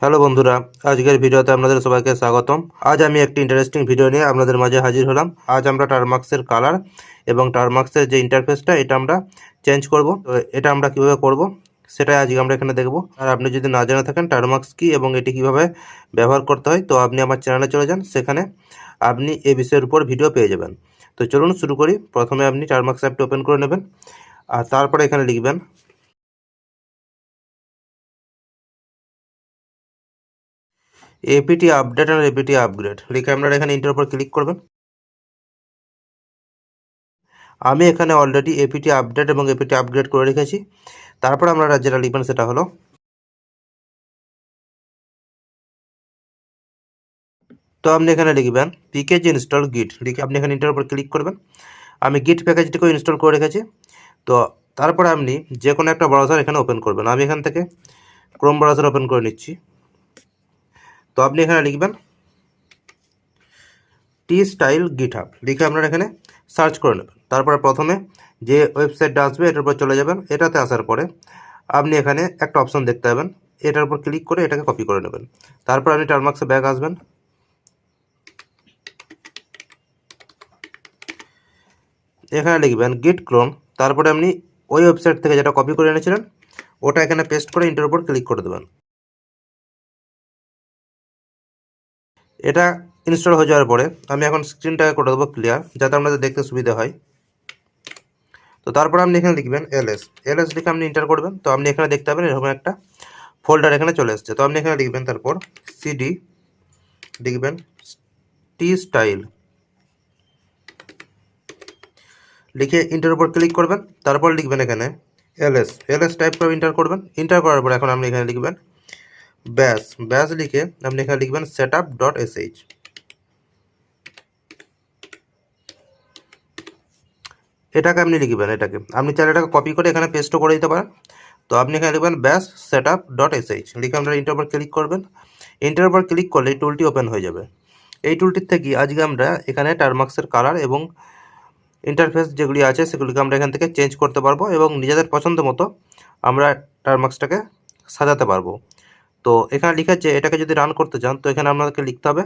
Hello বন্ধুরা, আজকের ভিডিওতে আপনাদের সবাইকে স্বাগতম। আজ আমি একটি ইন্টারেস্টিং ভিডিও নিয়ে আপনাদের মাঝে হাজির হলাম। আজ আমরা টারমার্কসের কালার এবং টারমার্কসের যে ইন্টারফেসটা এটা আমরা চেঞ্জ করব। তো এটা আমরা কিভাবে করব সেটাই আজকে আমরা এখানে দেখব। আর আপনি যদি না জেনে থাকেন টারমার্কস কি এবং এটি কিভাবে ব্যবহার করতে হয়, তো আপনি আমার চ্যানেলে চলে যান, সেখানে আপনি এই বিষয়ের উপর ভিডিও পেয়ে যাবেন। তো চলুন শুরু করি। প্রথমে আপনি টারমার্কস অ্যাপটি ওপেন করে নেবেন আর তারপরে এখানে লিখবেন এপিটি আপডেট আর এপিটি আপগ্রেড। লিখে আপনারা এখানে ইন্টার উপর ক্লিক করবেন। আমি এখানে অলরেডি এপিটি আপডেট এবং এপিটি আপগ্রেড করে রেখেছি। তারপর আপনারা যেটা লিখবেন সেটা হলো তো আপনি এখানে লিখবেন প্যাকেজ ইনস্টল গিট। লিখে আপনি এখানে ইন্টার উপর ক্লিক করবেন। আমি গিট প্যাকেজটিকেও ইনস্টল করে রেখেছি। তো তারপরে আপনি যে কোনো একটা ব্রাউজার এখানে ওপেন করবেন। আমি এখান থেকে ক্রোম ব্রাউজার ওপেন করে নিচ্ছি। তো আপনি এখানে লিখবেন টি স্টাইল গিট হাব। লিখে আপনারা এখানে সার্চ করে নেবেন। তারপরে প্রথমে যে ওয়েবসাইটটা আসবে এটার উপর চলে যাবেন। এটাতে আসার পরে আপনি এখানে একটা অপশন দেখতে পাবেন, এটার উপর ক্লিক করে এটাকে কপি করে নেবেন। তারপর আপনি টারমার্কসে ব্যাক আসবেন। এখানে লিখবেন গিট ক্লোন। তারপরে আপনি ওই ওয়েবসাইট থেকে যেটা কপি করে এনেছিলেন ওটা এখানে পেস্ট করে ইন্টার উপর ক্লিক করে দেবেন। এটা ইনস্টল হয়ে যাওয়ার পরে আমি এখন স্ক্রিনটাকে করে দেবো ক্লিয়ার, যাতে আপনাদের দেখতে সুবিধা হয়। তো তারপর আপনি এখানে লিখবেন এলএস। এলএস লিখে আপনি ইন্টার করবেন। তো আপনি এখানে দেখতে পাবেন এরকম একটা ফোল্ডার এখানে চলে এসছে। তো আপনি এখানে লিখবেন তারপর সিডি, লিখবেন টি স্টাইল, লিখে ইন্টার উপর ক্লিক করবেন। তারপর লিখবেন এখানে এলএস। এলএস টাইপ করে ইন্টার করবেন। ইন্টার করার পর এখন আপনি এখানে লিখবেন ব্যাস। ব্যাস লিখে আপনি এখানে লিখবেন setup.sh। এটাকে আপনি লিখবেন। এটাকে আপনি চাইলে এটাকে কপি করে এখানে পেস্টও করে দিতে পারেন। তো আপনি এখানে লিখবেন ব্যাস setup.sh। লিখে আপনারা ইন্টার উপর ক্লিক করবেন। ইন্টার উপর ক্লিক করলে এই টুলটি ওপেন হয়ে যাবে। এই টুলটির থেকে আজকে আমরা এখানে টারমার্কসের কালার এবং ইন্টারফেস যেগুলি আছে সেগুলিকে আমরা এখান থেকে চেঞ্জ করতে পারবো এবং নিজেদের পছন্দ মতো আমরা টারমার্কসটাকে সাজাতে পারবো। তো এখানে লিখেছে এটাকে যদি রান করতে চান তো এখানে আপনাদেরকে লিখতে হবে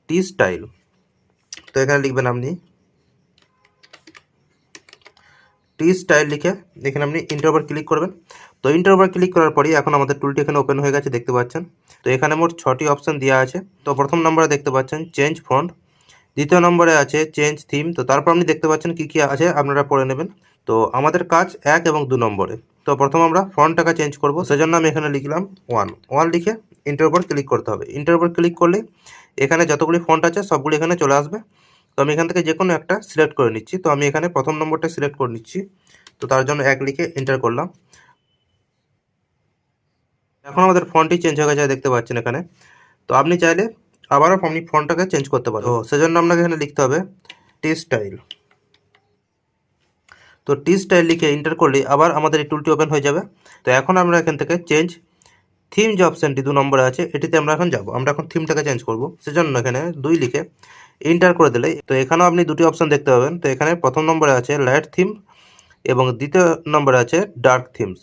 টি স্টাইল। তো এখানে লিখবেন আপনি টি স্টাইল, লিখে এখানে আপনি ইন্টার উপর ক্লিক করবেন। তো ইন্টার উপর ক্লিক করার পরেই এখন আমাদের টুলটি এখানে ওপেন হয়ে গেছে, দেখতে পাচ্ছেন। তো এখানে মোট 6টি অপশন দেওয়া আছে। তো প্রথম নম্বরে দেখতে পাচ্ছেন চেঞ্জ ফন্ট, দ্বিতীয় নম্বরে আছে চেঞ্জ থিম। তো তারপর আপনি দেখতে পাচ্ছেন কি কি আছে, আপনারা পড়ে নেবেন। তো আমাদের কাজ 1 এবং 2 নম্বরে। তো প্রথম আমরা ফন্টটাকে চেঞ্জ করব, সেজন্য আমি এখানে লিখলাম 1 লিখে ইন্টার উপর ক্লিক করতে হবে। ইন্টার উপর ক্লিক করলে এখানে যতগুলি ফন্ট আছে সবগুলি এখানে চলে আসবে। তো আমি এখান থেকে যে কোনো একটা সিলেক্ট করে নিচ্ছি। তো আমি এখানে প্রথম নম্বরটা সিলেক্ট করে নিচ্ছি। তো তার জন্য 1 লিখে এন্টার করলাম। এখন আমাদের ফন্টটি চেঞ্জ হয়ে গেছে, দেখতে পাচ্ছেন এখানে। তো আপনি চাইলে আবারও আপনি ফন্টটাকে চেঞ্জ করতে পারেন। তো সেজন্য আপনাকে এখানে লিখতে হবে টি স্টাইল। তো টি স্টাইল লিখে এন্টার করলে আবার আমাদের এই টুলটি ওপেন হয়ে যাবে। তো এখন আমরা এখান থেকে চেঞ্জ থিম যে অপশানটি 2 নম্বরে আছে এটিতে আমরা এখন যাব। আমরা এখন থিমটাকে চেঞ্জ করব, সেজন্য এখানে 2 লিখে এন্টার করে দিলে তো এখানেও আপনি দুটি অপশান দেখতে পাবেন। তো এখানে প্রথম নম্বরে আছে লাইট থিম এবং দ্বিতীয় নম্বরে আছে ডার্ক থিমস।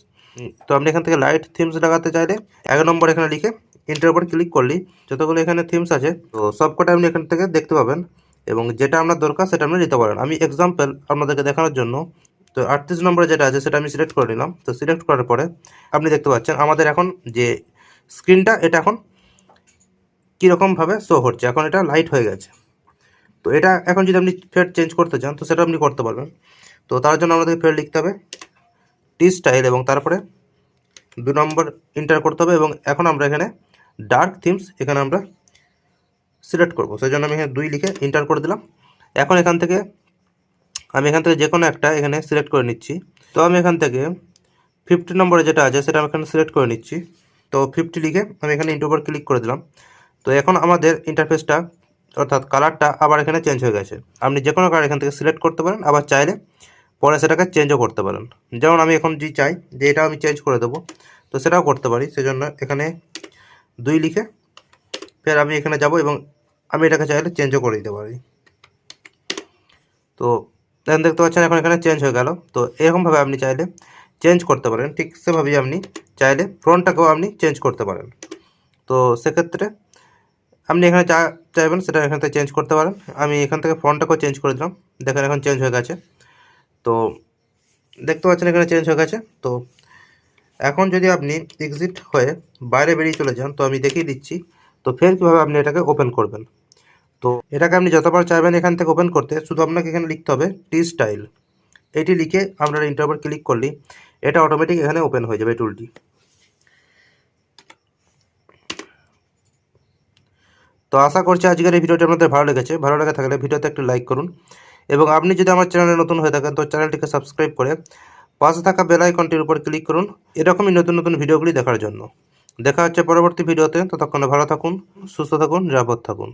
তো আপনি এখান থেকে লাইট থিমস লাগাতে চাইলে 1 নম্বর এখানে লিখে এন্টার উপর ক্লিক করলেই যতগুলো এখানে থিমস আছে তো সবকটা আপনি এখান থেকে দেখতে পাবেন এবং যেটা আপনার দরকার সেটা আপনি নিতে পারেন। আমি এক্সাম্পল আপনাদেরকে দেখানোর জন্য তো 38 নম্বরে যেটা আছে সেটা আমি সিলেক্ট করে নিলাম। তো সিলেক্ট করার পরে আপনি দেখতে পাচ্ছেন আমাদের এখন যে স্ক্রিনটা এটা এখন কীরকমভাবে শো হচ্ছে, এখন এটা লাইট হয়ে গেছে। তো এটা এখন যদি আপনি ফের চেঞ্জ করতে চান তো সেটা আপনি করতে পারবেন। তো তার জন্য আমাদেরকে ফের লিখতে হবে টি স্টাইল এবং তারপরে 2 নম্বর এন্টার করতে হবে এবং এখন আমরা এখানে ডার্ক থিমস এখানে আমরা সিলেক্ট করব। সেই জন্য আমি এখানে 2 লিখে এন্টার করে দিলাম। এখন এখান থেকে যে কোনো একটা এখানে সিলেক্ট করে নিচ্ছি। তো আমি এখান থেকে 50 নম্বরে যেটা আছে সেটা আমি এখানে সিলেক্ট করে নিচ্ছি। তো 50 লিখে আমি এখানে ইন্টার উপর ক্লিক করে দিলাম। তো এখন আমাদের ইন্টারফেসটা অর্থাৎ কালারটা আবার এখানে চেঞ্জ হয়ে গেছে। আপনি যে কোনো কালার এখান থেকে সিলেক্ট করতে পারেন, আবার চাইলে পরে সেটাকে চেঞ্জও করতে পারেন। যেমন আমি এখন যদি চাই যে এটা আমি চেঞ্জ করে দেবো তো সেটাও করতে পারি। সেজন্য এখানে 2 লিখে ফের আমি এখানে যাব এবং আমি এটাকে চাইলে চেঞ্জও করে দিতে পারি। তো এখন দেখতে পাচ্ছেন এখন এখানে চেঞ্জ হয়ে গেল। তো এরকমভাবে আপনি চাইলে চেঞ্জ করতে পারেন। ঠিক সেভাবেই আপনি চাইলে ফ্রন্টটাকেও আপনি চেঞ্জ করতে পারেন। তো সেক্ষেত্রে আপনি এখানে যা চাইবেন সেটা এখান থেকে চেঞ্জ করতে পারেন। আমি এখান থেকে ফন্টটাকেও চেঞ্জ করে দিলাম, দেখেন এখন চেঞ্জ হয়ে গেছে। তো দেখতে পাচ্ছেন এখানে চেঞ্জ হয়ে গেছে। তো এখন যদি আপনি এক্সিট হয়ে বাইরে বেরিয়ে চলে যান, তো আমি দেখিয়ে দিচ্ছি তো ফের কীভাবে আপনি এটাকে ওপেন করবেন। তো এটাকে আপনি যতবার চাইবেন এখান থেকে ওপেন করতে, শুধু আপনাকে এখানে লিখতে হবে টি স্টাইল। এটি লিখে আপনারা ইন্টার উপর ক্লিক করলেই এটা অটোমেটিক এখানে ওপেন হয়ে যাবে টুলটি। তো আশা করছি আজকের এই ভিডিওটি আপনাদের ভালো লেগেছে। ভালো লেগে থাকলে ভিডিওতে একটু লাইক করুন, এবং আপনি যদি আমার চ্যানেলে নতুন হয়ে থাকেন তো চ্যানেলটিকে সাবস্ক্রাইব করে পাশে থাকা বেল আইকনটির উপর ক্লিক করুন এরকমই নতুন নতুন ভিডিওগুলি দেখার জন্য। দেখা হচ্ছে পরবর্তী ভিডিওতে। ততক্ষণে ভালো থাকুন, সুস্থ থাকুন, নিরাপদ থাকুন।